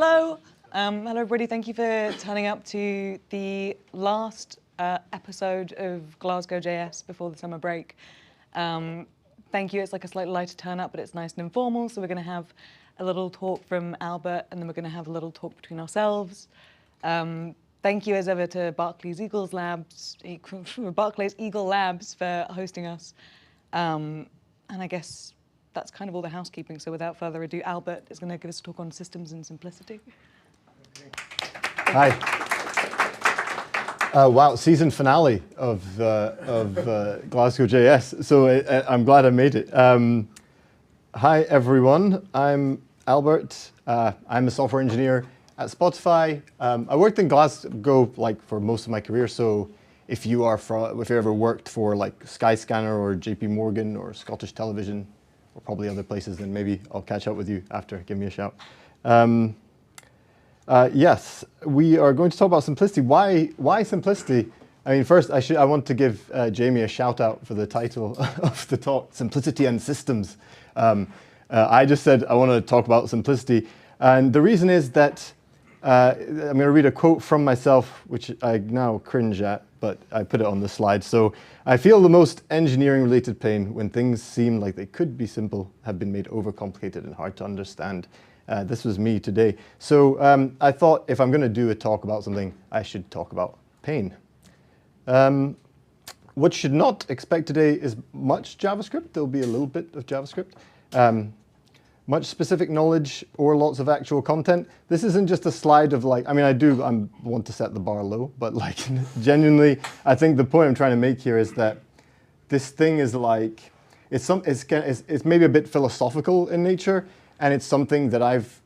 Hello. Hello, everybody. Thank you for turning up to the last episode of GlasgowJS before the summer break. Thank you. It's like a slightly lighter turn up, but it's nice and informal. So we're going to have a little talk from Albert, and then we're going to have a little talk between ourselves. Thank you, as ever, to Barclays Eagle Labs for hosting us. And I guess that's kind of all the housekeeping. So without further ado, Albert is going to give us a talk on systems and simplicity. Hi. Wow, season finale of GlasgowJS. So I'm glad I made it. Hi, everyone. I'm Albert. I'm a software engineer at Spotify. I worked in Glasgow for most of my career. So if you ever worked for Skyscanner or JP Morgan or Scottish Television, or probably other places, then maybe I'll catch up with you after. Give me a shout. Yes, we are going to talk about simplicity. Why simplicity? I mean, first, I want to give Jamie a shout out for the title of the talk, Simplicity and Systems. I just said I want to talk about simplicity. And the reason is that I'm going to read a quote from myself, which I now cringe at, but I put it on the slide. So I feel the most engineering-related pain when things seem like they could be simple have been made overcomplicated and hard to understand. This was me today. So I thought if I'm going to do a talk about something, I should talk about pain. What you should not expect today is much JavaScript. There'll be a little bit of JavaScript. Much specific knowledge or lots of actual content. This isn't just a slide of I want to set the bar low, but genuinely, I think the point I'm trying to make here is that this thing is it's maybe a bit philosophical in nature, and it's something that I've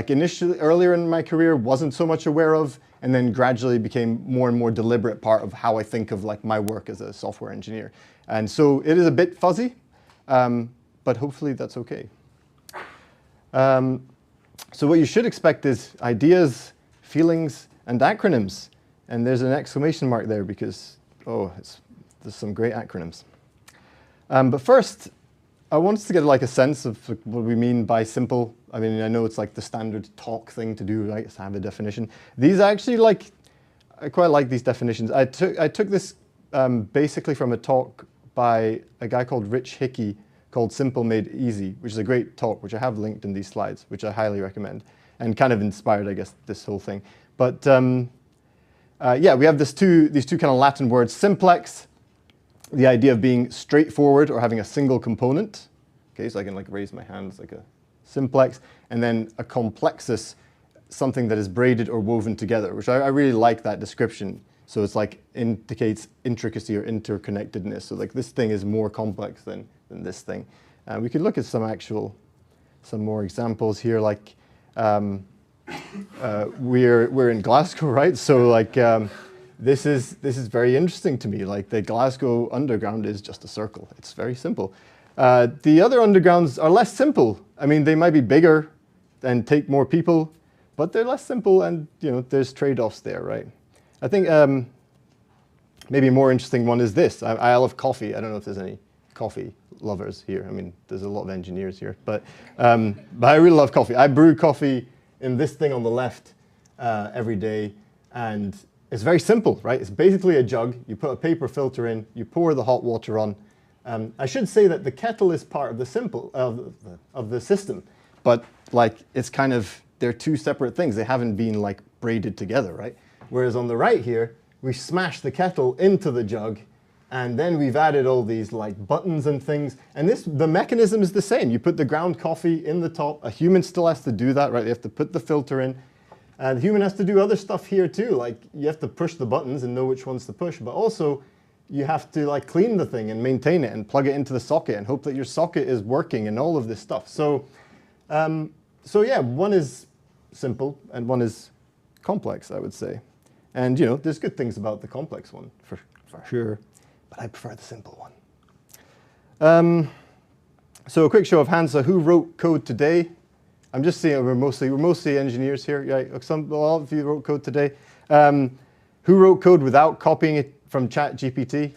initially earlier in my career wasn't so much aware of, and then gradually became more and more deliberate part of how I think of my work as a software engineer. And so it is a bit fuzzy, but hopefully that's okay. So what you should expect is ideas, feelings, and acronyms. And there's an exclamation mark there because, there's some great acronyms. But first, I want us to get a sense of what we mean by simple. I mean, I know it's the standard talk thing to do, right? To have a definition. These actually I quite like these definitions. I took this basically from a talk by a guy called Rich Hickey called Simple Made Easy, which is a great talk, which I have linked in these slides, which I highly recommend, and kind of inspired, I guess, this whole thing. But yeah, we have these two kind of Latin words, simplex, the idea of being straightforward or having a single component. Okay, so I can raise my hands like a simplex, and then a complexus, something that is braided or woven together, which I really like that description. So it's indicates intricacy or interconnectedness. So this thing is more complex than this thing. We could look at some more examples here. We're in Glasgow, right? So this is very interesting to me. The Glasgow Underground is just a circle. It's very simple. The other undergrounds are less simple. I mean, they might be bigger and take more people, but they're less simple, and there's trade-offs there, right? I think maybe a more interesting one is this. I love coffee. I don't know if there's any coffee lovers here. I mean, there's a lot of engineers here, but I really love coffee. I brew coffee in this thing on the left every day, and it's very simple, right? It's basically a jug. You put a paper filter in, you pour the hot water on. I should say that the kettle is part of the of the system, but it's kind of, they're two separate things. They haven't been braided together, right? Whereas on the right here, we smash the kettle into the jug, and then we've added all these buttons and things. And the mechanism is the same. You put the ground coffee in the top. A human still has to do that, right? They have to put the filter in. And the human has to do other stuff here too. You have to push the buttons and know which ones to push. But also, you have to clean the thing and maintain it and plug it into the socket and hope that your socket is working and all of this stuff. So, yeah, one is simple and one is complex, I would say. And there's good things about the complex one, for sure. But I prefer the simple one. So a quick show of hands. So who wrote code today? I'm just seeing we're mostly engineers here. Yeah, a lot of you wrote code today. Who wrote code without copying it from ChatGPT?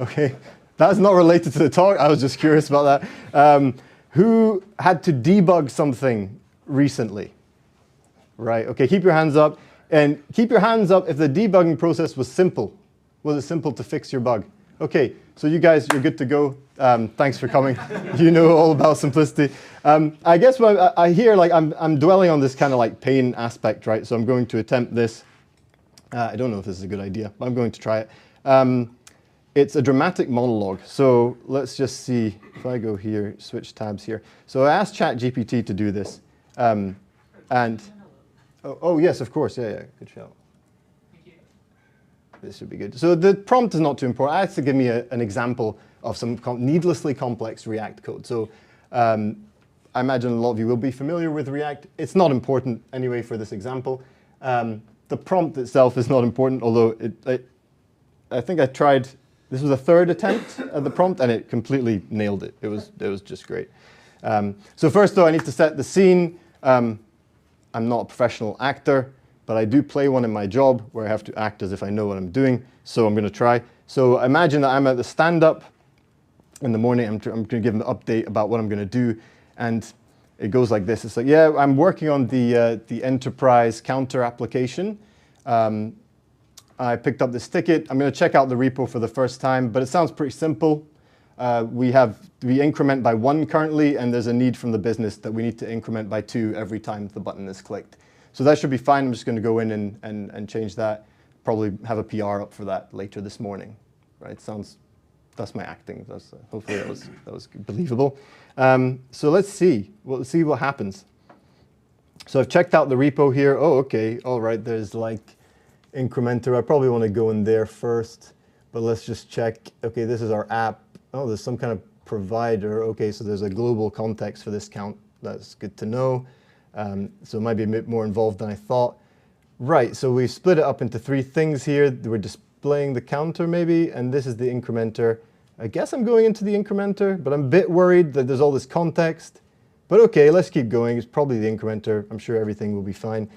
Okay, that's not related to the talk. I was just curious about that. Who had to debug something recently? Right, okay, keep your hands up. And keep your hands up if the debugging process was simple. Was it simple to fix your bug? Okay, so you guys, you're good to go. Thanks for coming. You know all about simplicity. I guess when I hear, like, I'm dwelling on this kind of like pain aspect, right? So I'm going to attempt this. I don't know if this is a good idea, but I'm going to try it. It's a dramatic monologue. So let's just see if I go here, switch tabs here. So I asked ChatGPT to do this. Oh, yes, of course. Yeah, good shout. This should be good. So the prompt is not too important. I asked to give me an example of some needlessly complex React code. So I imagine a lot of you will be familiar with React. It's not important anyway for this example. The prompt itself is not important, although I think I tried. This was a third attempt at the prompt, and it completely nailed it. It was just great. So first, though, I need to set the scene. I'm not a professional actor, but I do play one in my job where I have to act as if I know what I'm doing. So I'm going to try. So imagine that I'm at the stand-up in the morning. I'm going to give them an update about what I'm going to do. And it goes like this. It's like, yeah, I'm working on the enterprise counter application. I picked up this ticket. I'm going to check out the repo for the first time, but it sounds pretty simple. We increment by 1 currently, and there's a need from the business that we need to increment by 2 every time the button is clicked. So that should be fine. I'm just going to go in and change that. Probably have a PR up for that later this morning. Right? That's my acting. Hopefully that was believable. So let's see. We'll see what happens. So I've checked out the repo here. Oh, okay. All right. There's like incrementer. I probably want to go in there first, but let's just check. Okay, this is our app. Oh, there's some kind of provider. Okay, so there's a global context for this count. That's good to know. So it might be a bit more involved than I thought. Right, so we split it up into 3 things here. We're displaying the counter maybe, and this is the incrementer. I guess I'm going into the incrementer, but I'm a bit worried that there's all this context. But okay, let's keep going. It's probably the incrementer. I'm sure everything will be fine.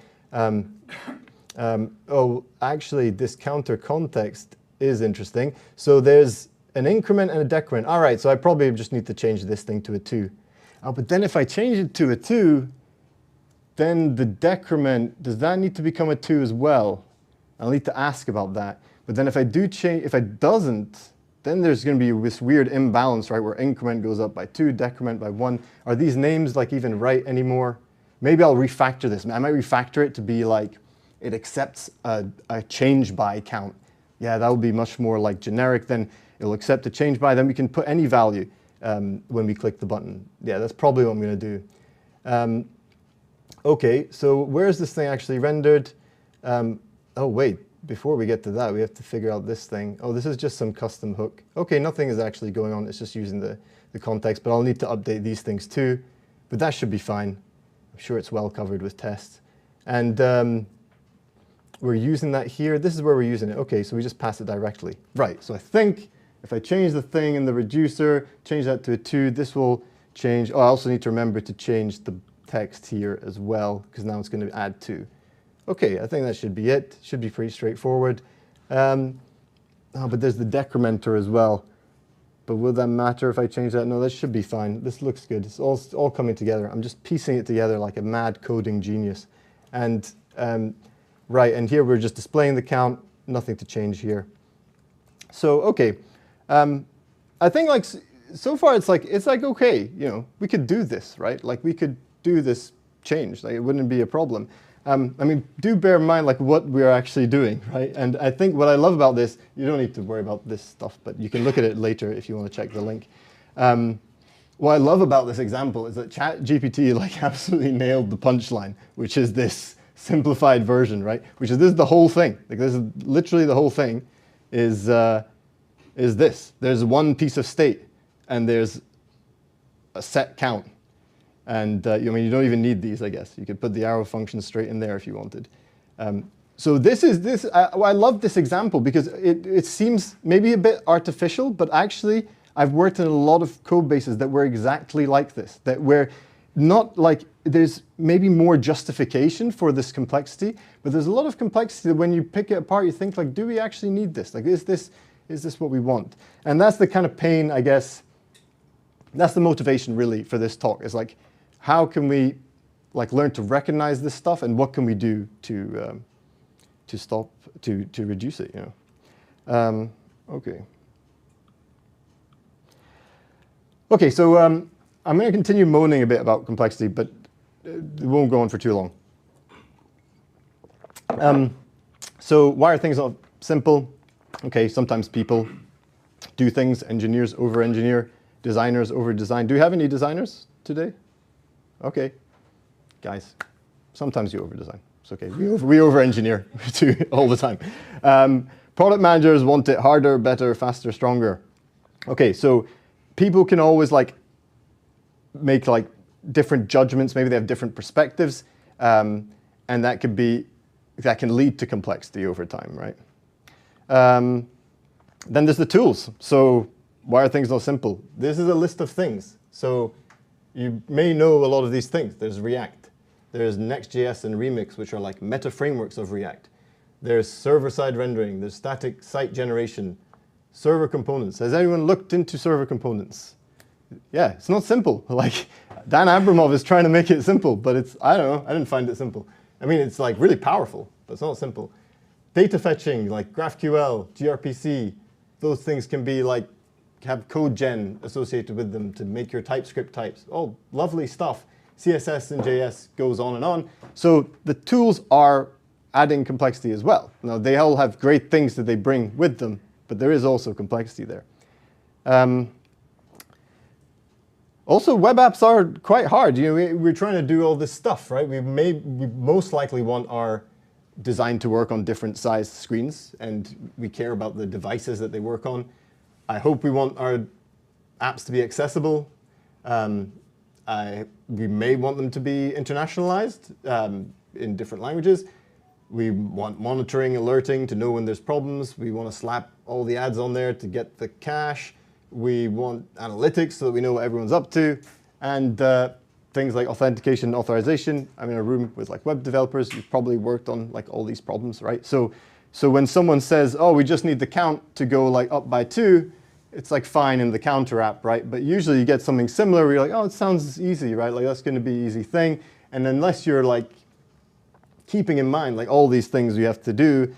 Oh, actually, this counter context is interesting. So there's an increment and a decrement. All right, so I probably just need to change this thing to a 2. Oh, but then if I change it to a 2, then the decrement, does that need to become a 2 as well? I'll need to ask about that. But then if I do change, if it doesn't, then there's going to be this weird imbalance, right, where increment goes up by 2, decrement by 1. Are these names like even right anymore? Maybe I'll refactor this. I might refactor it to be like it accepts a change by count. Yeah, that would be much more like generic. Then it'll accept a change by. Then we can put any value when we click the button. Yeah, that's probably what I'm going to do. Okay, so where's this thing actually rendered? Oh, wait. Before we get to that, we have to figure out this thing. Oh, this is just some custom hook. Okay, nothing is actually going on. It's just using the context. But I'll need to update these things too. But that should be fine. I'm sure it's well covered with tests. And we're using that here. This is where we're using it. Okay, so we just pass it directly. Right, so I think if I change the thing in the reducer, change that to a 2, this will change. Oh, I also need to remember to change the text here as well, because now it's going to add 2. Okay, I think that should be it. Should be pretty straightforward. Oh, but there's the decrementer as well. But will that matter if I change that? No, that should be fine. This looks good. It's all coming together. I'm just piecing it together like a mad coding genius. And right, and here we're just displaying the count. Nothing to change here. So okay, I think like so far it's like okay, you know, we could do this, right? Like we could do this change. Like it wouldn't be a problem. I mean, do bear in mind like what we're actually doing, right? And I think what I love about this, you don't need to worry about this stuff, but you can look at it later if you want to check the link. What I love about this example is that ChatGPT like absolutely nailed the punchline, which is this simplified version, right? Which is this is the whole thing. Like this is literally the whole thing is this. There's one piece of state, and there's a set count. And I mean, you don't even need these, I guess. You could put the arrow function straight in there if you wanted. So I love this example because it seems maybe a bit artificial, but actually I've worked in a lot of code bases that were exactly like this, that were not like, there's maybe more justification for this complexity, but there's a lot of complexity that when you pick it apart, you think like, do we actually need this? Like, is this what we want? And that's the kind of pain, I guess, that's the motivation really for this talk, is like, how can we like learn to recognize this stuff, and what can we do to reduce it? You know. Okay. Okay, so I'm going to continue moaning a bit about complexity, but it won't go on for too long. So why are things not simple? Okay, sometimes people do things, engineers over-engineer, designers over-design. Do we have any designers today? Okay, guys, sometimes you over-design. It's okay, we over-engineer too all the time. Product managers want it harder, better, faster, stronger. Okay, so people can always like make like different judgments. Maybe they have different perspectives, and that can lead to complexity over time, right? Then there's the tools. So why are things not simple? This is a list of things. So you may know a lot of these things. There's React. There's Next.js and Remix, which are like meta frameworks of React. There's server-side rendering. There's static site generation. Server components. Has anyone looked into server components? Yeah, it's not simple. Like Dan Abramov is trying to make it simple, but it's, I don't know, I didn't find it simple. I mean, it's like really powerful, but it's not simple. Data fetching, like GraphQL, gRPC, those things can be like, have code gen associated with them to make your TypeScript types. Oh, lovely stuff. CSS and JS goes on and on. So the tools are adding complexity as well. Now, they all have great things that they bring with them, but there is also complexity there. Also, web apps are quite hard. You know, we're trying to do all this stuff, right? We most likely want our design to work on different sized screens, and we care about the devices that they work on. I hope we want our apps to be accessible. We may want them to be internationalized in different languages. We want monitoring, alerting to know when there's problems. We want to slap all the ads on there to get the cache. We want analytics so that we know what everyone's up to. And things like authentication and authorization. I'm in a room with like web developers. You've probably worked on like all these problems, right? So when someone says, oh, we just need the count to go like up by 2, it's like fine in the counter app, right? But usually you get something similar where you're like, oh, it sounds easy, right? Like that's going to be an easy thing. And unless you're like keeping in mind like all these things you have to do,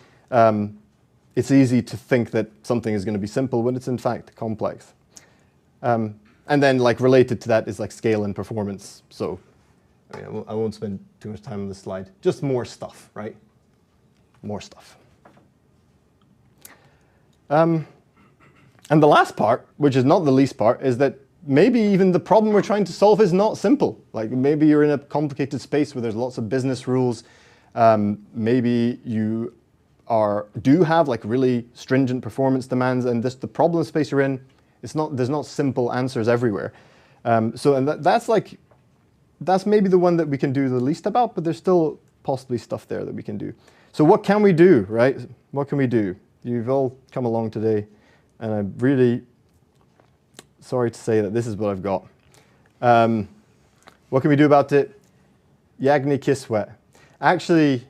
it's easy to think that something is going to be simple when it's in fact complex. And then like related to that is like scale and performance. So I mean, I won't spend too much time on this slide. Just more stuff, right? More stuff. And the last part, which is not the least part, is that maybe even the problem we're trying to solve is not simple. Like maybe you're in a complicated space where there's lots of business rules. Maybe you do have like really stringent performance demands, and the problem space you're in, there's not simple answers everywhere. That's maybe the one that we can do the least about, but there's still possibly stuff there that we can do. So what can we do, right? What can we do? You've all come along today, and I'm really sorry to say that this is what I've got. What can we do about it? Yagni Kiswet. Actually,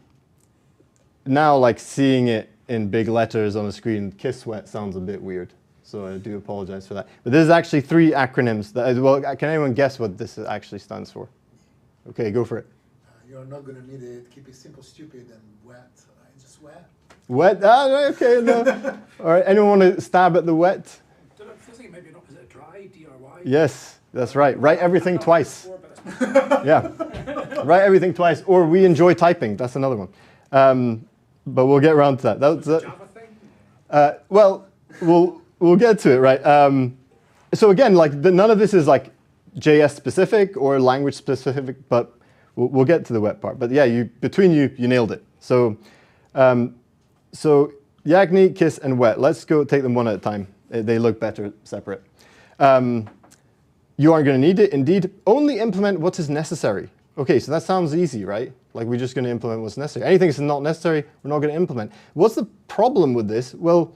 now like seeing it in big letters on the screen, Kiswet sounds a bit weird. So I do apologize for that. But this is actually 3 acronyms. Well, can anyone guess what this actually stands for? OK, go for it. You're not going to need it. Keep it simple, stupid, and wet. Just wet. Wet? Ah, OK, no. All right, anyone want to stab at the wet? I feel like maybe not. Is it dry, DRY? Yes, that's right. Write everything twice. Yeah, write everything twice. Or we enjoy typing. That's another one. But we'll get around to that. That's a Java thing? Well, we'll get to it, right? So again, like none of this is like JS specific or language specific, but we'll get to the wet part. But yeah, between you nailed it. So Yagni, Kiss, and wet. Let's go take them one at a time. They look better separate. You aren't going to need it. Indeed, only implement what is necessary. OK, so that sounds easy, right? Like we're just going to implement what's necessary. Anything that's not necessary, we're not going to implement. What's the problem with this? Well,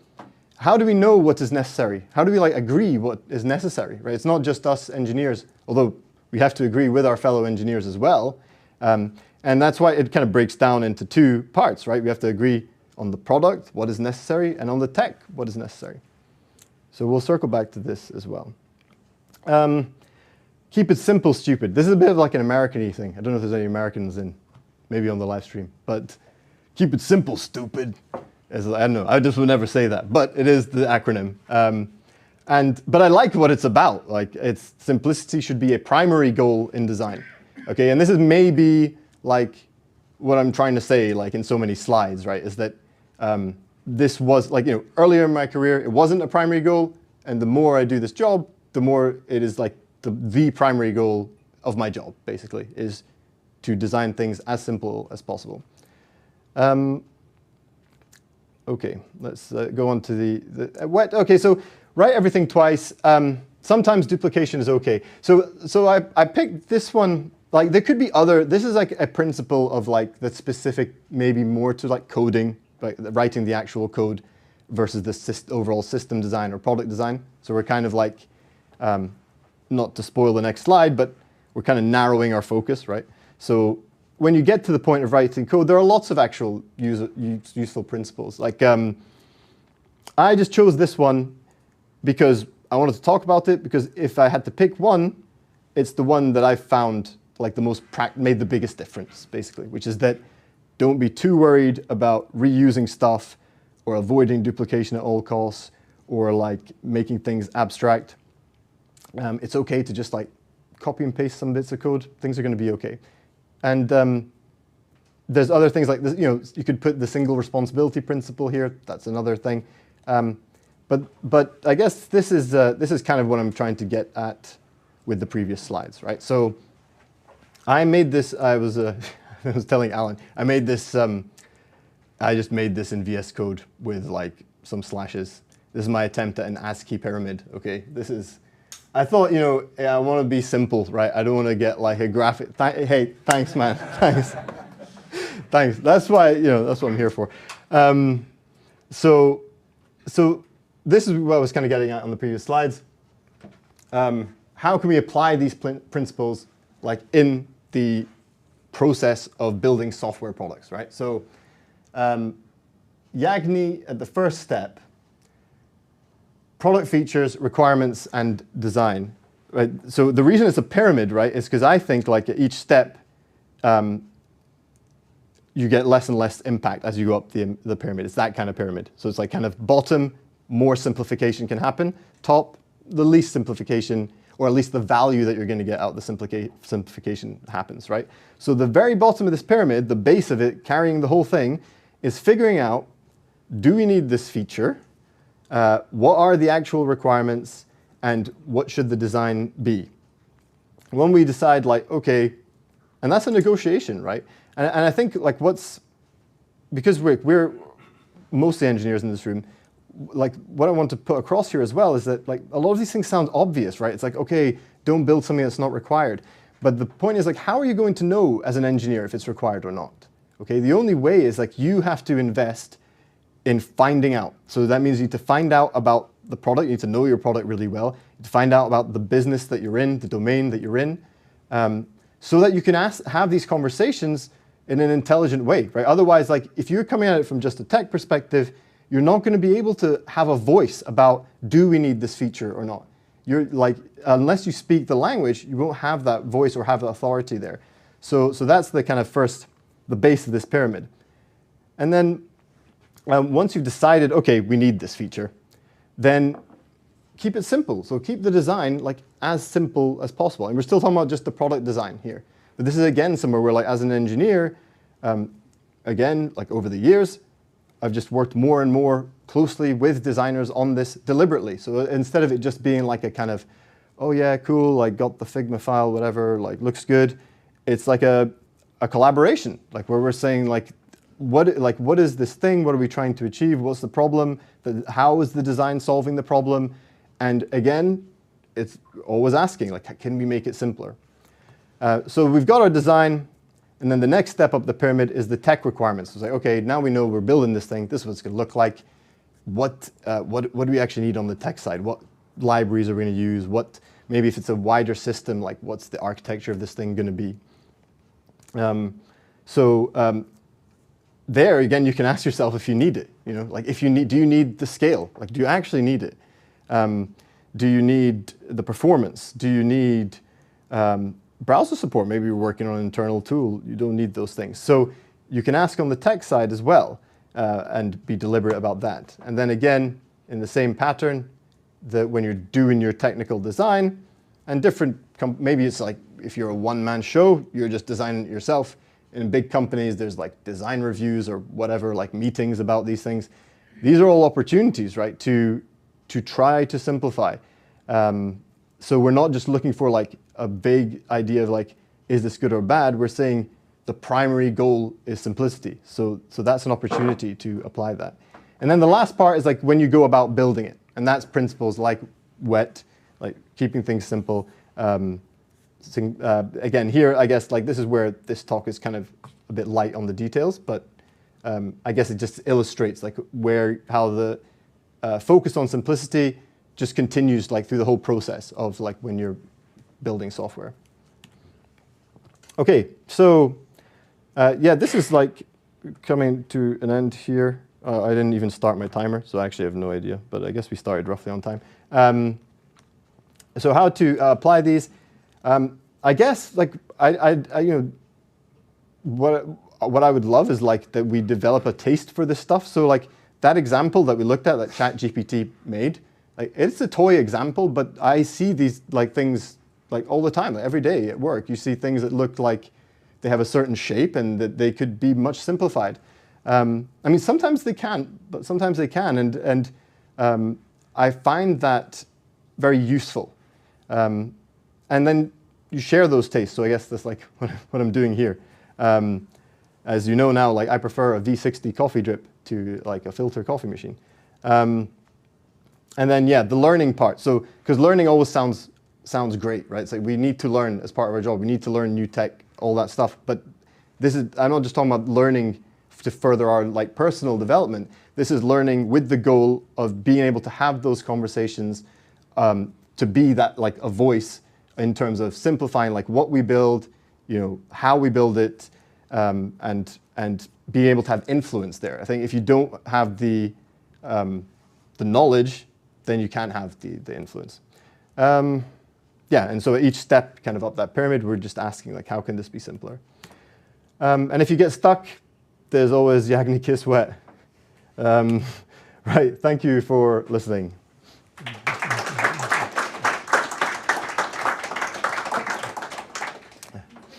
how do we know what is necessary? How do we like agree what is necessary, right? It's not just us engineers, although we have to agree with our fellow engineers as well. And that's why it kind of breaks down into 2 parts, right? We have to agree on the product, what is necessary, and on the tech, what is necessary. So we'll circle back to this as well. keep it simple, stupid. This is a bit of like an American-y thing. I don't know if there's any Americans in, maybe on the live stream, but keep it simple, stupid. I don't know, I just would never say that, but it is the acronym. But I like what it's about. Like, its simplicity should be a primary goal in design. Okay, and this is maybe like what I'm trying to say, like in so many slides, right? Is that this was like, earlier in my career, it wasn't a primary goal, and the more I do this job, the more it is like the primary goal of my job, basically, is to design things as simple as possible. Okay, let's go on to the what? Okay, so write everything twice. Sometimes duplication is okay. So I picked this one. Like, there could be other. This is like a principle of like the specific, maybe more to like coding, like writing the actual code versus the overall system design or product design. So we're kind of like, not to spoil the next slide, but we're kind of narrowing our focus, right? So when you get to the point of writing code, there are lots of actual useful principles. Like, I just chose this one because I wanted to talk about it, because if I had to pick one, it's the one that I found like the most made the biggest difference, basically, which is that don't be too worried about reusing stuff or avoiding duplication at all costs or like making things abstract. It's okay to just like copy and paste some bits of code. Things are going to be okay. And there's other things like this. You could put the single responsibility principle here. That's another thing. But I guess this is kind of what I'm trying to get at with the previous slides, right? So I made this. I was telling Alan, I made this. I just made this in VS Code with like some slashes. This is my attempt at an ASCII pyramid. Okay, this is. I thought, I want to be simple, right? I don't want to get like a graphic. Hey, thanks, man. Thanks. Thanks. That's why, that's what I'm here for. So this is what I was kind of getting at on the previous slides. How can we apply these principles like in the process of building software products, right? So Yagni, at the first step, product features, requirements, and design. Right? So the reason it's a pyramid, right, is because I think like at each step, you get less and less impact as you go up the pyramid. It's that kind of pyramid. So it's like kind of bottom, more simplification can happen. Top, the least simplification, or at least the value that you're going to get out of the simplification happens, right? So the very bottom of this pyramid, the base of it, carrying the whole thing, is figuring out, do we need this feature? What are the actual requirements, and what should the design be? When we decide, like, okay, and that's a negotiation, right? And I think, like, because we're mostly engineers in this room, like, what I want to put across here as well is that, like, a lot of these things sound obvious, right? It's like, okay, don't build something that's not required. But the point is, like, how are you going to know as an engineer if it's required or not? Okay, the only way is, like, you have to invest in finding out. So that means you need to find out about the product. You need to know your product really well. You need to find out about the business that you're in, the domain that you're in, so that you can have these conversations in an intelligent way, right? Otherwise, like, if you're coming at it from just a tech perspective, you're not going to be able to have a voice about, do we need this feature or not? You're like, unless you speak the language, you won't have that voice or have the authority there. So that's the kind of the base of this pyramid. And then once you've decided, okay, we need this feature, then keep it simple. So keep the design like as simple as possible. And we're still talking about just the product design here. But this is, again, somewhere where, like, as an engineer, again, like over the years, I've just worked more and more closely with designers on this deliberately. So instead of it just being like a kind of, oh yeah, cool, like got the Figma file, whatever, like looks good, it's like a collaboration, like where we're saying, like, what is this thing? What are we trying to achieve? What's the problem? How is the design solving the problem? And again, it's always asking, like, can we make it simpler? So we've got our design, and then the next step up the pyramid is the tech requirements. It's like, okay, now we know we're building this thing. This is what it's going to look like. What do we actually need on the tech side? What libraries are we going to use? Maybe if it's a wider system, like what's the architecture of this thing going to be? There again, you can ask yourself if you need it. Like do you need the scale? Like, do you actually need it? Do you need the performance? Do you need browser support. Maybe you're working on an internal tool. You don't need those things. So you can ask on the tech side as well and be deliberate about that. And then again, in the same pattern, that when you're doing your technical design, and maybe it's like if you're a one-man show, you're just designing it yourself. In big companies, there's like design reviews or whatever, like meetings about these things. These are all opportunities, right, to try to simplify. So we're not just looking for like a big idea of like, is this good or bad? We're saying the primary goal is simplicity. So that's an opportunity to apply that. And then the last part is like when you go about building it. And that's principles like WET, like keeping things simple. Again, here, I guess, like this is where this talk is kind of a bit light on the details, but I guess it just illustrates like how the focus on simplicity just continues like through the whole process of like when you're building software. Okay, so yeah, this is like coming to an end here. I didn't even start my timer, so I actually have no idea, but I guess we started roughly on time. So how to apply these? I guess like what I would love is like that we develop a taste for this stuff. So like that example that we looked at that ChatGPT made, like it's a toy example, but I see these like things like all the time, like every day at work. You see things that look like they have a certain shape and that they could be much simplified. I mean, sometimes they can't, but sometimes they can, and I find that very useful. And then you share those tastes. So I guess that's like what I'm doing here. As you know now, like I prefer a V60 coffee drip to like a filter coffee machine. And then yeah, the learning part. So because learning always sounds great, right? It's like we need to learn as part of our job. We need to learn new tech, all that stuff. But I'm not just talking about learning to further our like personal development. This is learning with the goal of being able to have those conversations, to be that like a voice in terms of simplifying like what we build, how we build it, and being able to have influence there. I think if you don't have the knowledge, then you can't have the influence. Yeah, and so at each step kind of up that pyramid, we're just asking like, how can this be simpler? And if you get stuck, there's always Yagni Kiss Wet. Right, thank you for listening.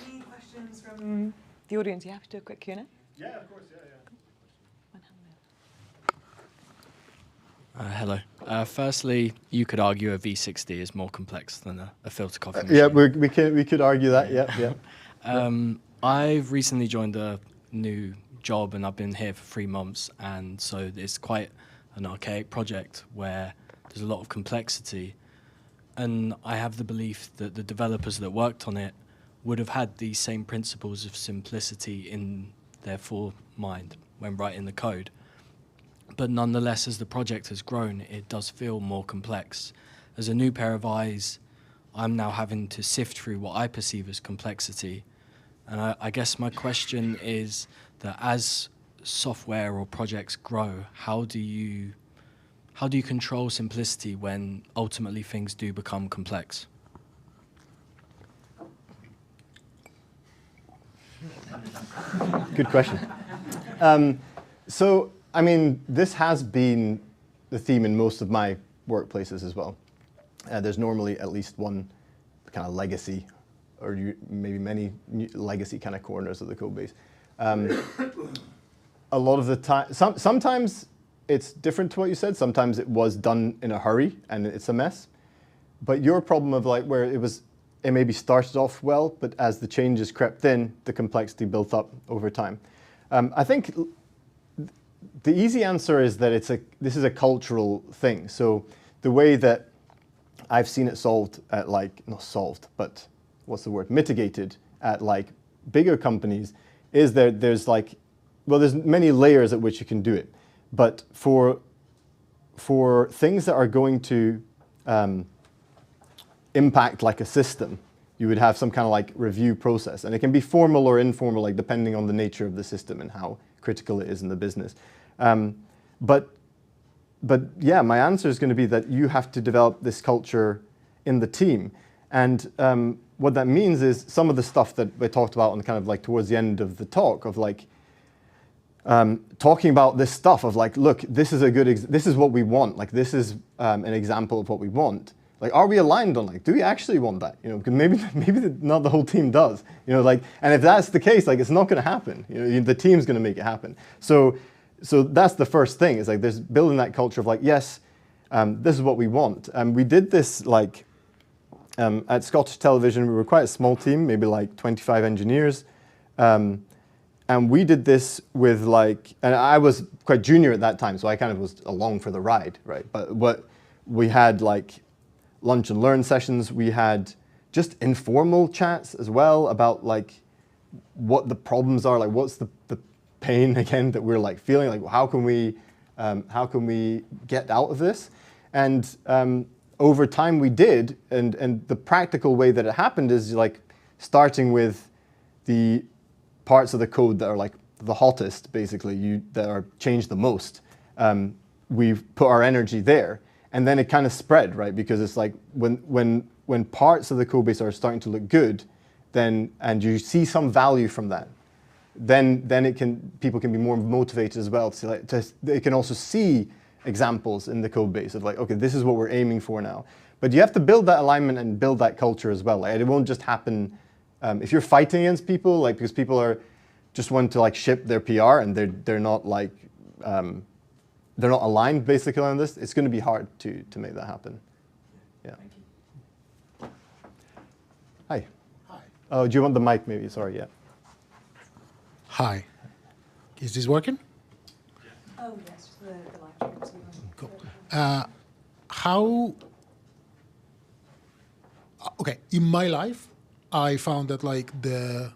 Any questions from the audience? You have to do a quick Q&A. Yeah, of course, Hello. Firstly, you could argue a V60 is more complex than a filter coffee machine. Yeah, we could argue that. Yeah. I've recently joined a new job and I've been here for 3 months, and so it's quite an archaic project where there's a lot of complexity, and I have the belief that the developers that worked on it would have had these same principles of simplicity in their foremind when writing the code. But nonetheless, as the project has grown, it does feel more complex. As a new pair of eyes, I'm now having to sift through what I perceive as complexity. And I guess my question is that as software or projects grow, how do you control simplicity when ultimately things do become complex? Good question. So, I mean, this has been the theme in most of my workplaces as well. There's normally at least one kind of legacy, or maybe many legacy kind of corners of the code base. A lot of the time, sometimes it's different to what you said. Sometimes it was done in a hurry and it's a mess. But your problem of like where it maybe started off well, but as the changes crept in, the complexity built up over time. I think the easy answer is that this is a cultural thing. So the way that I've seen it solved at like, not solved, but what's the word, mitigated at like bigger companies is that there's like, well, there's many layers at which you can do it. But for things that are going to impact like a system, you would have some kind of like review process. And it can be formal or informal, like depending on the nature of the system and how critical it is in the business. But yeah, my answer is going to be that you have to develop this culture in the team. And what that means is some of the stuff that we talked about on kind of like towards the end of the talk of like talking about this stuff of like, look, this is a good, this is what we want. Like this is an example of what we want. Like, are we aligned on like, do we actually want that? You know, because maybe not the whole team does. You know, like, and if that's the case, like, it's not going to happen. You know, the team's going to make it happen. So that's the first thing. Is like, there's building that culture of like, yes, this is what we want. And we did this like at Scottish Television. We were quite a small team, maybe like 25 engineers. And we did this with like, and I was quite junior at that time, so I kind of was along for the ride, right? But we had like lunch and learn sessions. We had just informal chats as well about like what the problems are, like what's the pain again that we're like feeling, like how can we get out of this? And over time we did, and the practical way that it happened is like starting with the parts of the code that are like the hottest, basically, that are changed the most. We've put our energy there. And then it kind of spread, right? Because it's like when parts of the code base are starting to look good, then and you see some value from that, then people can be more motivated as well. They can also see examples in the code base of like, okay, this is what we're aiming for now. But you have to build that alignment and build that culture as well. Like, it won't just happen if you're fighting against people, like because people are just want to like ship their PR and they're not like. They're not aligned basically on this. It's going to be hard to make that happen. Yeah. Thank you. Hi. Hi. Oh, do you want the mic maybe? Sorry, yeah. Hi. Is this working? Oh, yes, the live stream. Cool. Okay, in my life, I found that like the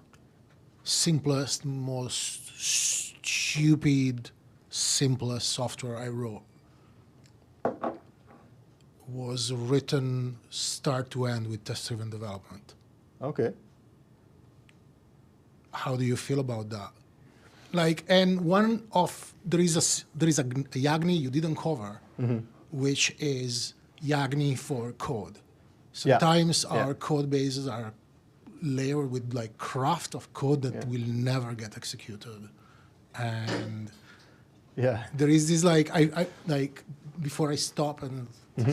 simplest, most stupid, simplest software I wrote was written start to end with test-driven development. Okay. How do you feel about that? Like, and there is a Yagni you didn't cover, which is Yagni for code. Sometimes our code bases are layered with like craft of code that will never get executed, and there is this like I like before I stop and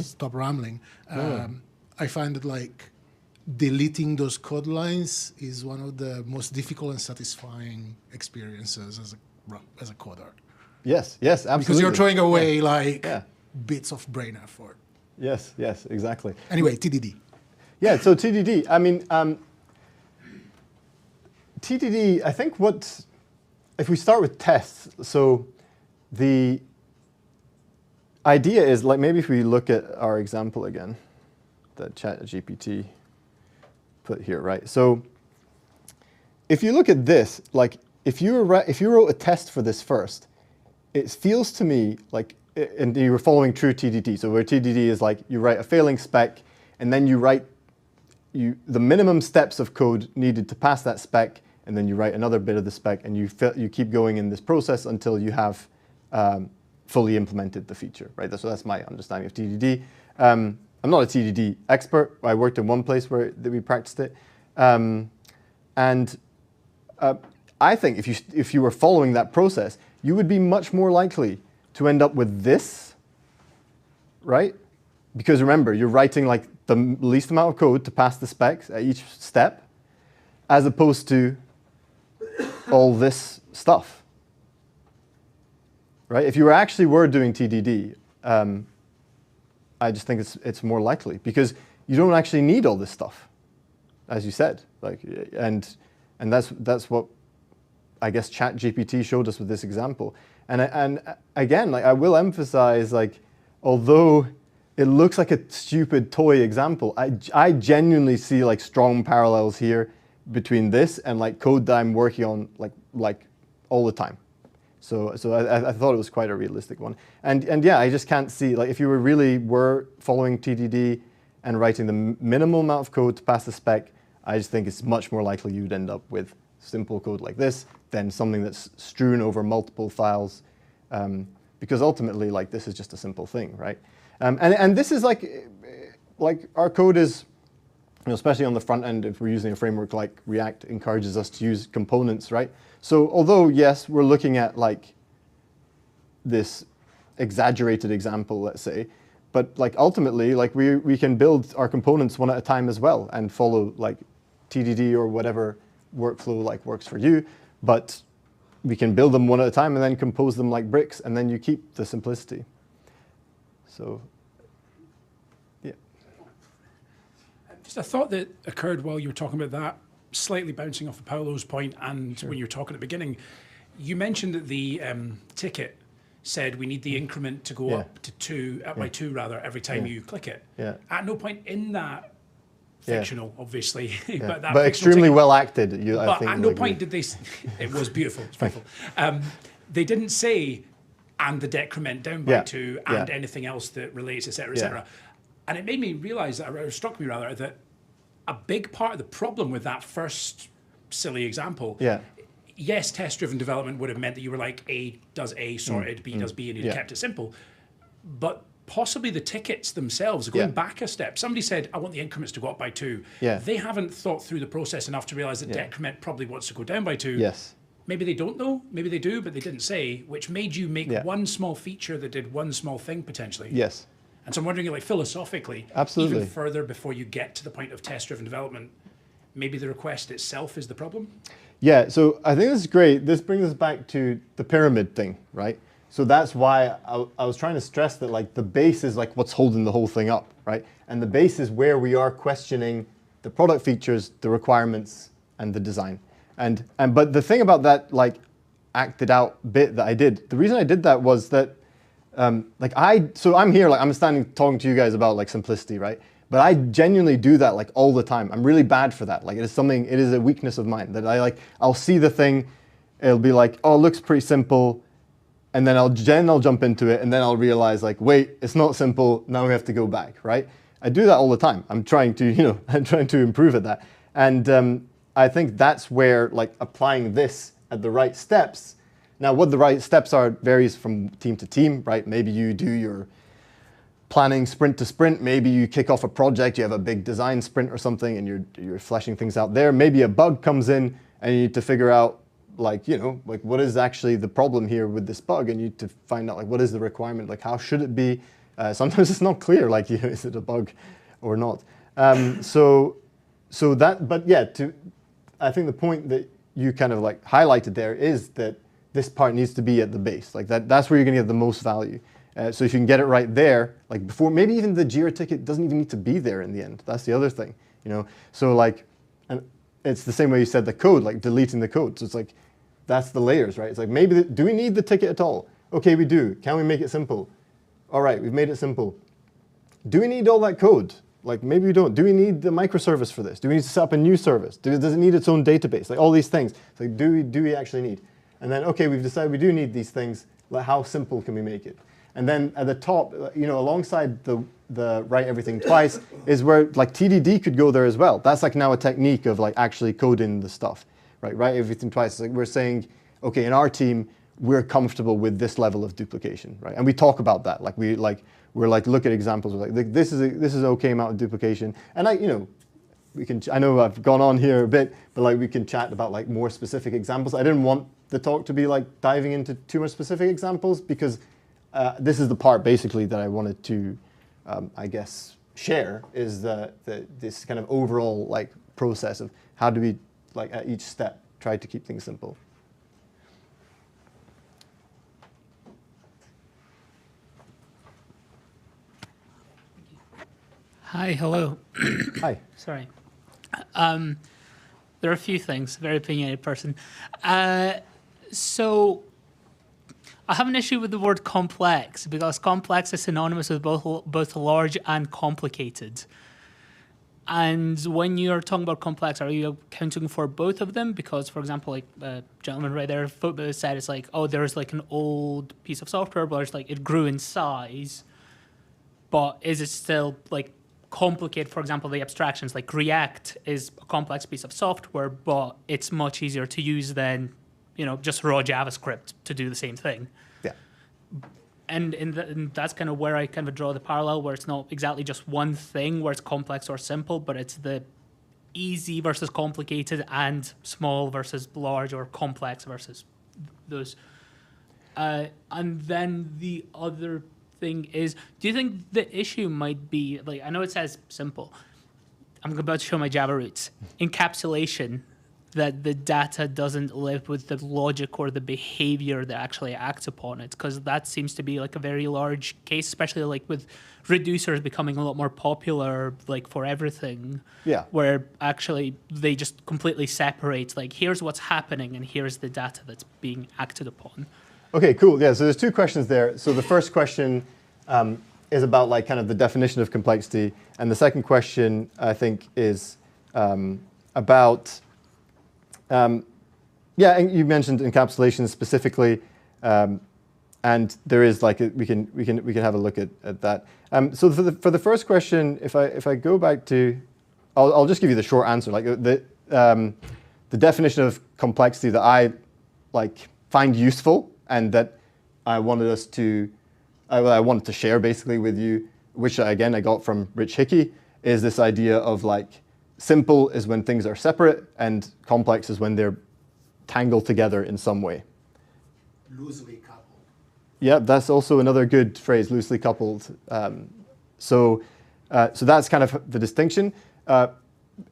stop rambling. I find that like deleting those code lines is one of the most difficult and satisfying experiences as a coder. Yes, absolutely. Because you're throwing away bits of brain effort. Yes, exactly. Anyway, TDD. Yeah, so TDD. I mean, TDD. I think if we start with tests, so the idea is like maybe if we look at our example again, that ChatGPT put here, right? So if you look at this, like if you wrote a test for this first, it feels to me like, and you were following true TDD. So where TDD is like you write a failing spec, and then you write the minimum steps of code needed to pass that spec, and then you write another bit of the spec, and you keep going in this process until you have fully implemented the feature, right? So that's my understanding of TDD. I'm not a TDD expert. I worked in one place where we practiced it, and I think if you were following that process, you would be much more likely to end up with this, right? Because remember, you're writing like the least amount of code to pass the specs at each step, as opposed to all this stuff, right? If you were doing TDD, I just think it's more likely because you don't actually need all this stuff, as you said, like, and that's what I guess ChatGPT showed us with this example. And again, like I will emphasize, like although it looks like a stupid toy example, I genuinely see like strong parallels here between this and like code that I'm working on like all the time. So I thought it was quite a realistic one. And yeah, I just can't see, like if you were following TDD and writing the minimal amount of code to pass the spec, I just think it's much more likely you'd end up with simple code like this than something that's strewn over multiple files, because ultimately, like this is just a simple thing, right? And this is like our code is especially on the front end, if we're using a framework like React, encourages us to use components, right? So although, yes, we're looking at like this exaggerated example, let's say, but like ultimately, like we can build our components one at a time as well and follow like TDD or whatever workflow like works for you, but we can build them one at a time and then compose them like bricks, and then you keep the simplicity. So, yeah. Just a thought that occurred while you were talking about that, slightly bouncing off of Paolo's point, and when you were talking at the beginning, you mentioned that the ticket said we need the increment to go up to 2, by 2 rather, every time you click it. Yeah. At no point in that, fictional, obviously, but that but extremely ticket, well acted. I but think, at no like, point did they, it was beautiful, it's beautiful. They didn't say, and the decrement down by 2, and anything else that relates, et cetera, et cetera. And it made me realize that, or struck me rather, that a big part of the problem with that first silly example, yes, test-driven development would have meant that you were like, A does A sorted, B does B, and you kept it simple. But possibly the tickets themselves, going back a step, somebody said, I want the increments to go up by 2. They haven't thought through the process enough to realize that decrement probably wants to go down by 2. Maybe they don't know, maybe they do, but they didn't say, which made you make one small feature that did one small thing potentially. And so I'm wondering, like, philosophically, even further before you get to the point of test-driven development, maybe the request itself is the problem? Yeah, so I think this is great. This brings us back to the pyramid thing, right? So that's why I was trying to stress that, like, the base is like what's holding the whole thing up, right? And the base is where we are questioning the product features, the requirements, and the design. But the thing about that, like, acted out bit that I did, the reason I did that was that, so I'm here, like, I'm standing talking to you guys about like simplicity, right? But I genuinely do that like all the time. I'm really bad for that. Like, it is a weakness of mine that I'll see the thing, it'll be like, oh, it looks pretty simple. And then I'll jump into it, and then I'll realize, like, wait, it's not simple. Now we have to go back, right? I do that all the time. I'm trying to, I'm trying to improve at that. And I think that's where, like, applying this at the right steps. Now, what the right steps are varies from team to team, right? Maybe you do your planning sprint to sprint. Maybe you kick off a project, you have a big design sprint or something, and you're fleshing things out there. Maybe a bug comes in, and you need to figure out, like, like, what is actually the problem here with this bug, and you need to find out, like, what is the requirement, like, how should it be? Sometimes it's not clear, like, is it a bug or not? But yeah, I think the point that you kind of like highlighted there is that this part needs to be at the base, like that's where you're gonna get the most value. So if you can get it right there, like before, maybe even the Jira ticket doesn't even need to be there in the end. That's the other thing, So like, and it's the same way you said the code, like deleting the code. So it's like, that's the layers, right? It's like, maybe, do we need the ticket at all? Okay, we do. Can we make it simple? All right, we've made it simple. Do we need all that code? Like, maybe we don't. Do we need the microservice for this? Do we need to set up a new service? Does it need its own database? Like, all these things. It's like, do we actually need? And then, okay, we've decided we do need these things. Like, how simple can we make it? And then at the top, alongside the write everything twice is where, like, TDD could go there as well. That's like now a technique of like actually coding the stuff, right? Write everything twice. Like, we're saying, okay, in our team, we're comfortable with this level of duplication, right? And we talk about that. Like, we're like, look at examples of like, this is an okay amount of duplication. And I know I've gone on here a bit, but like, we can chat about like more specific examples. I didn't want the talk to be like diving into too much specific examples, because this is the part basically that I wanted to, I guess, share, is this kind of overall like process of how do we, like, at each step try to keep things simple. Hi, hello. Hi. Sorry. There are a few things, very opinionated person. So I have an issue with the word complex, because complex is synonymous with both large and complicated. And when you're talking about complex, are you accounting for both of them? Because, for example, like the gentleman right there said, it's like, oh, there's like an old piece of software, but it's like it grew in size. But is it still like complicated? For example, the abstractions, like React is a complex piece of software, but it's much easier to use than, just raw JavaScript to do the same thing. Yeah. and that's kind of where I kind of draw the parallel, where it's not exactly just one thing where it's complex or simple, but it's the easy versus complicated and small versus large or complex versus those. And then the other thing is, do you think the issue might be, like, I know it says simple. I'm about to show my Java roots. Encapsulation, that the data doesn't live with the logic or the behavior that actually acts upon it, because that seems to be like a very large case, especially like with reducers becoming a lot more popular, like for everything. Yeah. Where actually they just completely separate, like, here's what's happening and here's the data that's being acted upon. Okay, cool. Yeah, so there's two questions there. So the first question is about like kind of the definition of complexity, and the second question I think is about yeah, and you mentioned encapsulation specifically, and there is like we can have a look at that. So for the first question, if I go back to, I'll just give you the short answer. Like the definition of complexity that I like find useful and that I wanted us to, I wanted to share basically with you, which again I got from Rich Hickey, is this idea of like simple is when things are separate and complex is when they're tangled together in some way. Loosely coupled. Yeah, that's also another good phrase, loosely coupled. So that's kind of the distinction. And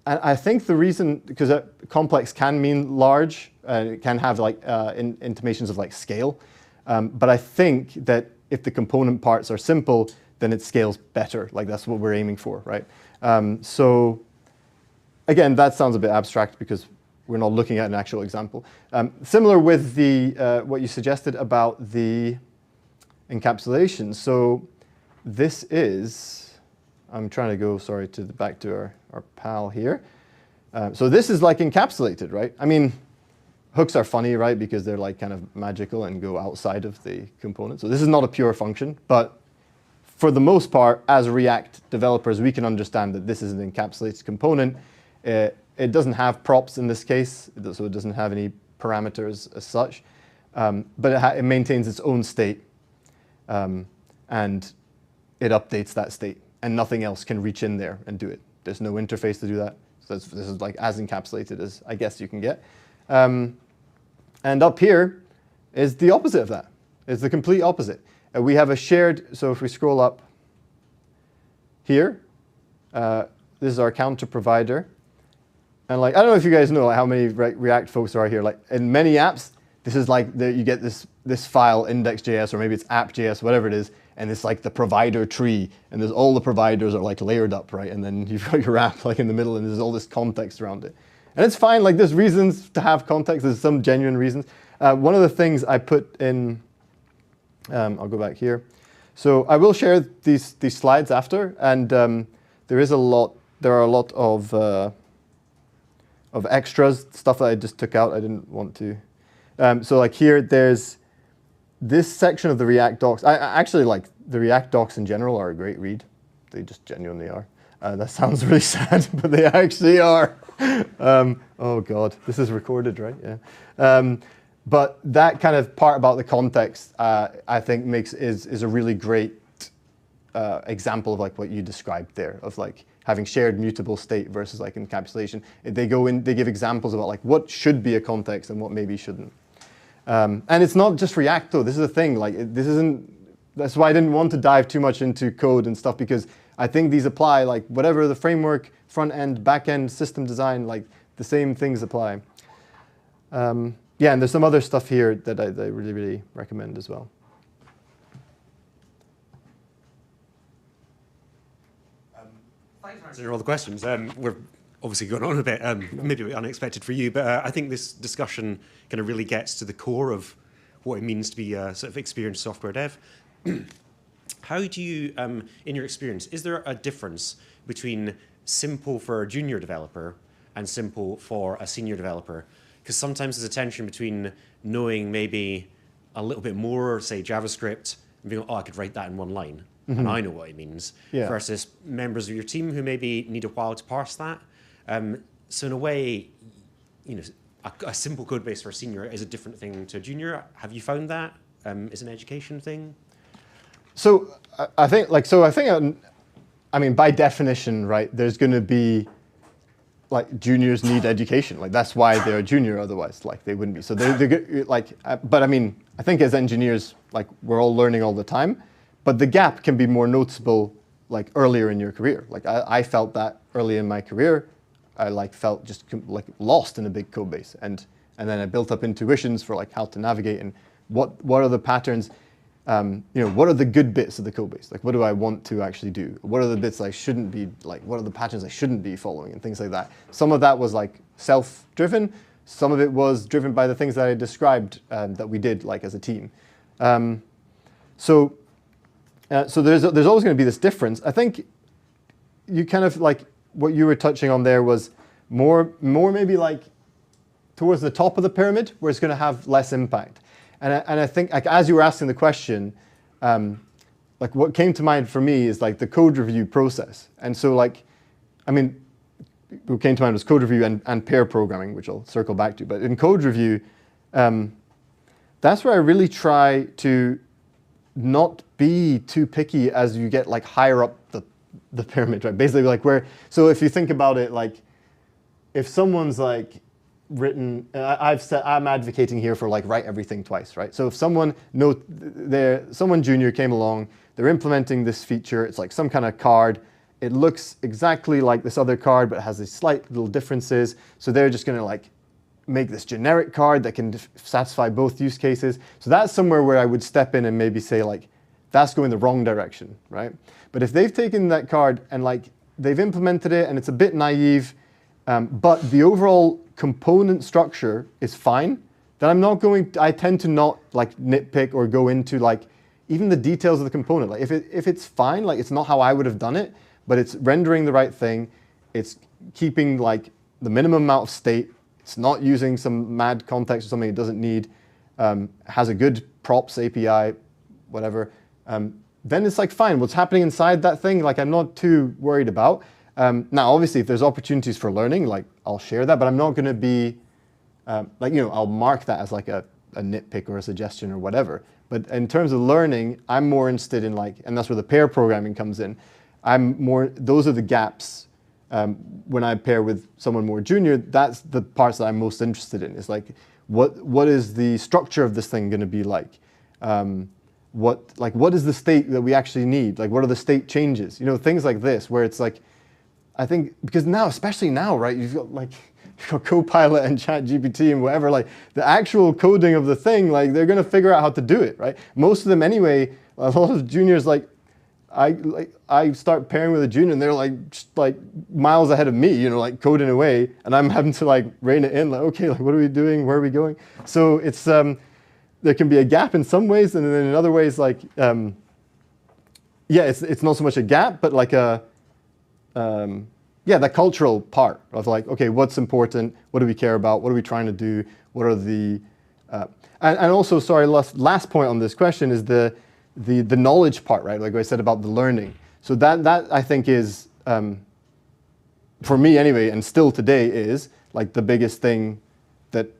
I think the reason, because complex can mean large, it can have like intimations of like scale. But I think that if the component parts are simple, then it scales better. Like that's what we're aiming for, right? So again, that sounds a bit abstract because we're not looking at an actual example. Similar with the what you suggested about the encapsulation. So this is, I'm trying to go, sorry, back to our pal here. So this is like encapsulated, right? I mean, hooks are funny, right? Because they're like kind of magical and go outside of the component. So this is not a pure function, but for the most part, as React developers, we can understand that this is an encapsulated component. It doesn't have props in this case, so it doesn't have any parameters as such, but it maintains its own state, and it updates that state, and nothing else can reach in there and do it. There's no interface to do that. So this is like as encapsulated as I guess you can get. And up here is the opposite of that. It's the complete opposite. We have a shared, so if we scroll up here, this is our counter provider. And like, I don't know if you guys know like how many React folks are here. Like in many apps, this is like you get this file index.js, or maybe it's app.js, whatever it is, and it's like the provider tree, and there's all the providers are like layered up, right? And then you've got your app like in the middle, and there's all this context around it. And it's fine, like there's reasons to have context, there's some genuine reasons. One of the things I put in, I'll go back here. So I will share these slides after, and there are a lot of extras, stuff that I just took out, I didn't want to. So like here, there's this section of the React docs. I actually like the React docs in general are a great read. They just genuinely are. That sounds really sad, but they actually are. Oh God, this is recorded, right? Yeah. But that kind of part about the context, I think is a really great example of like what you described there, of like having shared mutable state versus like encapsulation. They give examples about like what should be a context and what maybe shouldn't. And it's not just React though. This is the thing. Like that's why I didn't want to dive too much into code and stuff, because I think these apply like whatever the framework, front end, back end, system design, like the same things apply. Yeah, and there's some other stuff here that I really, really recommend as well. Thanks for answering all the questions. We're obviously going on a bit, maybe a bit unexpected for you, but I think this discussion kind of really gets to the core of what it means to be a sort of experienced software dev. How do you, in your experience, is there a difference between simple for a junior developer and simple for a senior developer? Because sometimes there's a tension between knowing maybe a little bit more, say JavaScript, and being, oh, I could write that in one line, and I know what it means, versus members of your team who maybe need a while to parse that. So in a way, you know, a simple code base for a senior is a different thing to a junior. Have you found that? Is it an education thing? So I think I mean, by definition, right? There's going to be like juniors need education. Like that's why they're a junior. Otherwise, like they wouldn't be. So they're good, like. But I mean, I think as engineers, like we're all learning all the time. But the gap can be more noticeable like earlier in your career. Like I felt that early in my career. I like felt just like lost in a big code base, and then I built up intuitions for like how to navigate and what are the patterns. What are the good bits of the code base? Like, what do I want to actually do? What are the bits I shouldn't be, like, what are the patterns I shouldn't be following and things like that. Some of that was like self-driven. Some of it was driven by the things that I described that we did like as a team. So there's always going to be this difference. I think you kind of like what you were touching on there was more maybe like towards the top of the pyramid where it's going to have less impact. And I think like, as you were asking the question, like what came to mind for me is like the code review process. And so like, I mean, what came to mind was code review and pair programming, which I'll circle back to. But in code review, that's where I really try to not be too picky as you get like higher up the pyramid, right? Basically like so if you think about it, like if someone's like, written, I'm advocating here for like write everything twice, right? So if someone junior came along, they're implementing this feature, it's like some kind of card, it looks exactly like this other card, but it has these slight little differences. So they're just gonna like make this generic card that can satisfy both use cases. So that's somewhere where I would step in and maybe say like, that's going the wrong direction, right? But if they've taken that card and like they've implemented it and it's a bit naive, but the overall component structure is fine, then I tend to not like nitpick or go into like even the details of the component. Like if it's fine, like it's not how I would have done it, but it's rendering the right thing, it's keeping like the minimum amount of state, it's not using some mad context or something it doesn't need, has a good props API, whatever, then it's like fine. What's happening inside that thing, like I'm not too worried about. Now, obviously, if there's opportunities for learning, like I'll share that, but I'm not going to be I'll mark that as like a nitpick or a suggestion or whatever. But in terms of learning, I'm more interested in like, and that's where the pair programming comes in. Those are the gaps. When I pair with someone more junior, that's the parts that I'm most interested in. Is like, what is the structure of this thing going to be like? What is the state that we actually need? Like, what are the state changes? Things like this, where it's like, I think, because now, especially now, right, you've got Copilot and ChatGPT and whatever, like the actual coding of the thing, like they're going to figure out how to do it, right? Most of them anyway, a lot of juniors, I start pairing with a junior and they're just miles ahead of me, like coding away, and I'm having to like rein it in, like, okay, like what are we doing? Where are we going? So it's, there can be a gap in some ways, and then in other ways, like, it's not so much a gap, but like the cultural part of like, okay, what's important? What do we care about? What are we trying to do? What are the, and also, sorry, last point on this question is the knowledge part, right? Like I said about the learning. So that I think is, for me anyway, and still today is like the biggest thing that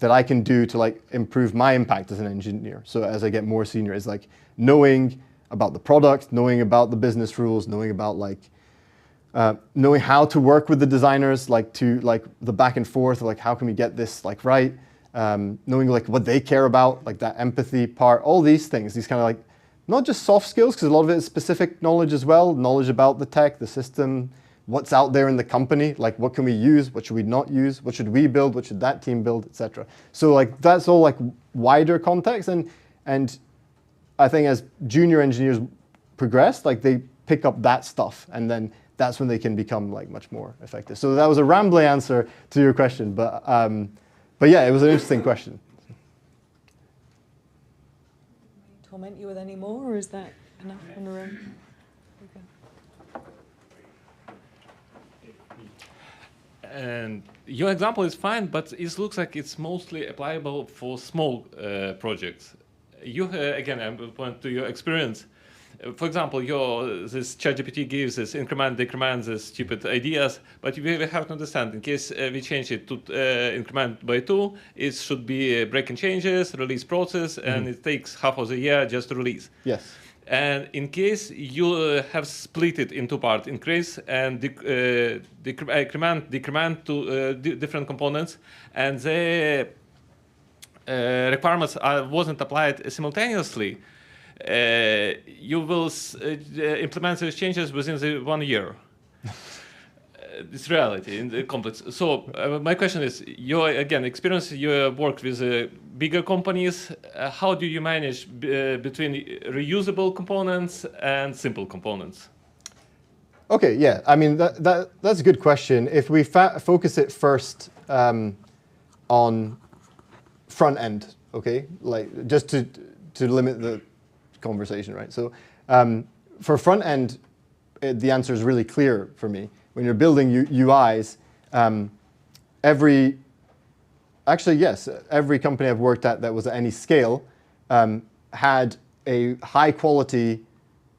I can do to like improve my impact as an engineer. So as I get more senior, is like knowing about the product, knowing about the business rules, knowing about like, knowing how to work with the designers, like to like the back and forth, like how can we get this like right, knowing like what they care about, like that empathy part, all these things, these kind of like, not just soft skills, because a lot of it is specific knowledge as well, knowledge about the tech, the system, what's out there in the company, like what can we use, what should we not use, what should we build, what should that team build, etc. So like that's all like wider context, and I think as junior engineers progress, like they pick up that stuff, and then that's when they can become like much more effective. So that was a rambling answer to your question, but yeah, it was an interesting question. Torment you with any more, or is that enough on the room? Okay. And your example is fine, but it looks like it's mostly applicable for small projects. You again, I'm point to your experience. for example, this ChatGPT gives this increment, decrement, this stupid ideas, but we have to understand, in case we change it to increment by 2, it should be breaking changes, release process, and it takes half of the year just to release. Yes. And in case you have split it into parts, increase and decrement to different components, and the requirements wasn't applied simultaneously, you will implement those changes within the 1 year. It's reality in the complex. So my question is, again, experience, you work with bigger companies. How do you manage between reusable components and simple components? Okay, yeah. I mean, that's a good question. If we focus it first on front end, okay, like just to limit the conversation, right? So for front end, the answer is really clear for me. When you're building UIs, every company I've worked at that was at any scale had a high quality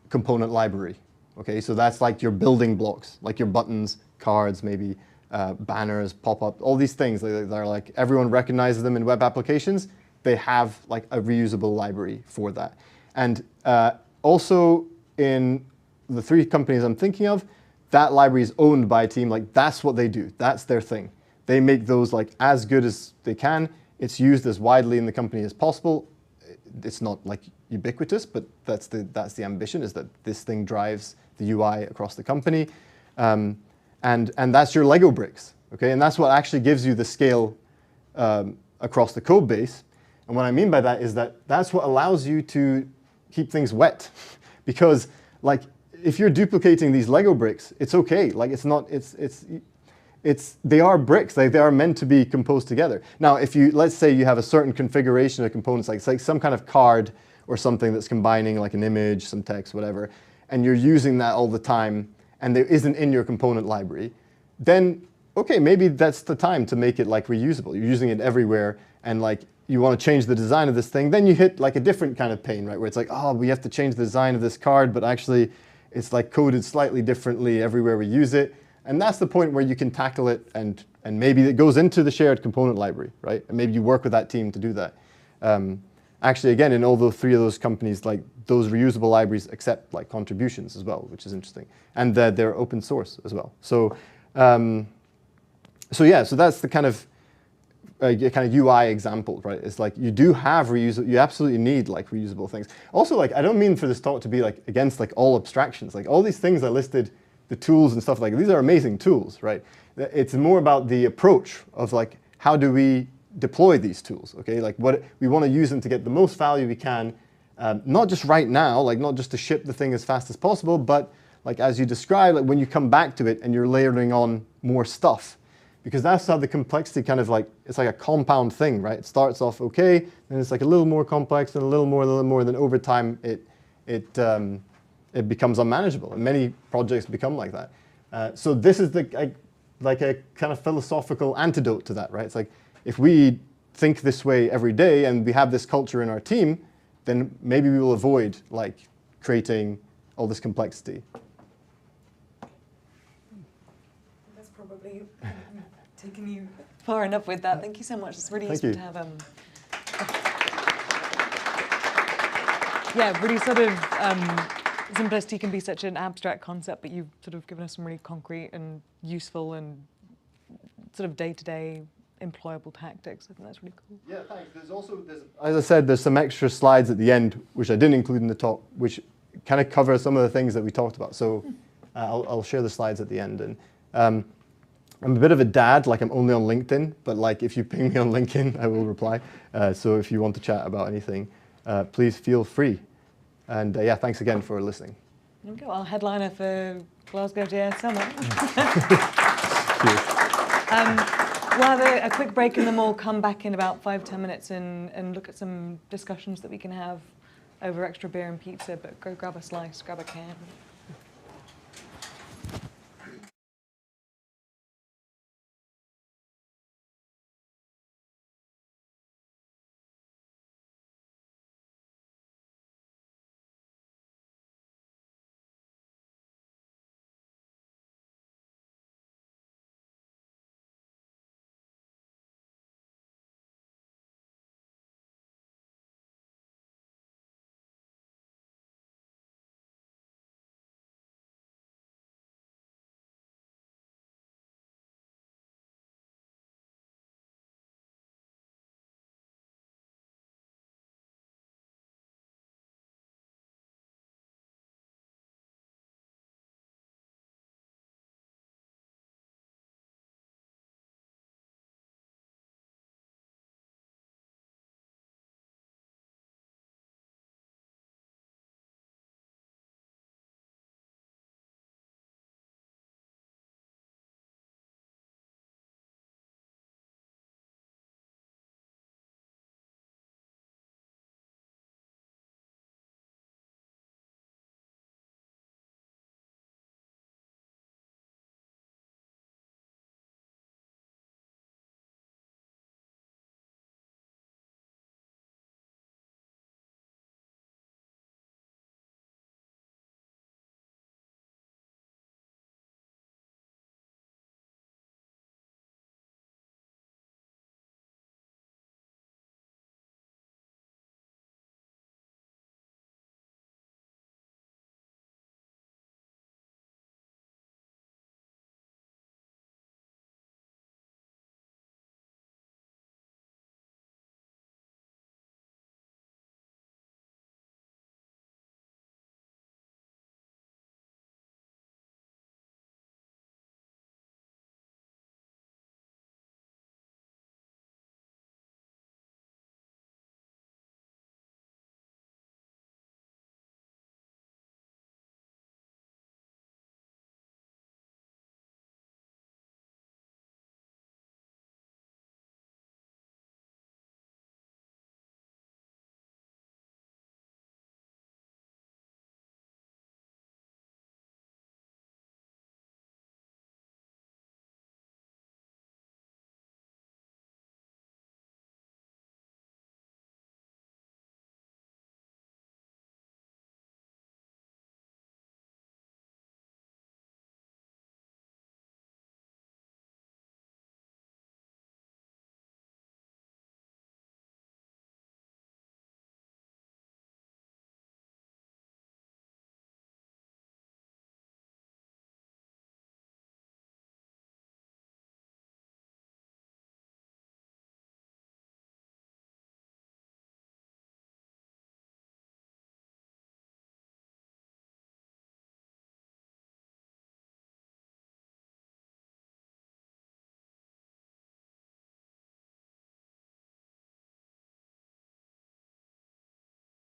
component library. Okay, so that's like your building blocks, like your buttons, cards, maybe banners, pop-up, all these things. They're like, everyone recognizes them in web applications. They have like a reusable library for that. And also in the 3 companies I'm thinking of, that library is owned by a team. Like, that's what they do. That's their thing. They make those like as good as they can. It's used as widely in the company as possible. It's not like ubiquitous, but that's the ambition, is that this thing drives the UI across the company. And that's your Lego bricks, okay? And that's what actually gives you the scale across the code base. And what I mean by that is that that's what allows you to keep things wet. Because like, if you're duplicating these Lego bricks, it's okay. Like, they are bricks. Like, they are meant to be composed together. Now, if let's say you have a certain configuration of components, like it's like some kind of card or something that's combining like an image, some text, whatever, and you're using that all the time, and there isn't in your component library, then okay, maybe that's the time to make it like reusable. You're using it everywhere, and like you want to change the design of this thing, then you hit like a different kind of pain, right? Where it's like, oh, we have to change the design of this card, but actually it's like coded slightly differently everywhere we use it. And that's the point where you can tackle it, and maybe it goes into the shared component library, right? And maybe you work with that team to do that. Actually, again, in all those 3 of those companies, like those reusable libraries accept like contributions as well, which is interesting. And they're open source as well. So, so that's the kind of UI example, right? It's like you do have reusable, you absolutely need like reusable things. Also, like, I don't mean for this talk to be like against like all abstractions. Like all these things I listed, the tools and stuff, like these are amazing tools, right? It's more about the approach of like, how do we deploy these tools, okay? Like what we want to use them to get the most value we can, not just right now, like not just to ship the thing as fast as possible, but like as you described, like when you come back to it and you're layering on more stuff, because that's how the complexity kind of like, it's like a compound thing, right? It starts off okay, then it's like a little more complex and a little more, and then over time it becomes unmanageable, and many projects become like that. So this is like a kind of philosophical antidote to that, right? It's like, if we think this way every day and we have this culture in our team, then maybe we will avoid like creating all this complexity. That's probably taking you far enough with that. Thank you so much. It's really useful to have yeah, really sort of simplicity can be such an abstract concept, but you've sort of given us some really concrete and useful and sort of day-to-day employable tactics. I think that's really cool. Yeah, thanks. As I said, there's some extra slides at the end, which I didn't include in the talk, which kind of cover some of the things that we talked about. So I'll share the slides at the end. And I'm a bit of a dad, like I'm only on LinkedIn, but like if you ping me on LinkedIn, I will reply. So if you want to chat about anything, please feel free. And yeah, thanks again for listening. There we go, our headliner for GlasgowJS Summer. We'll have a quick break and then we'll come back in about 5-10 minutes and look at some discussions that we can have over extra beer and pizza, but go grab a slice, grab a can.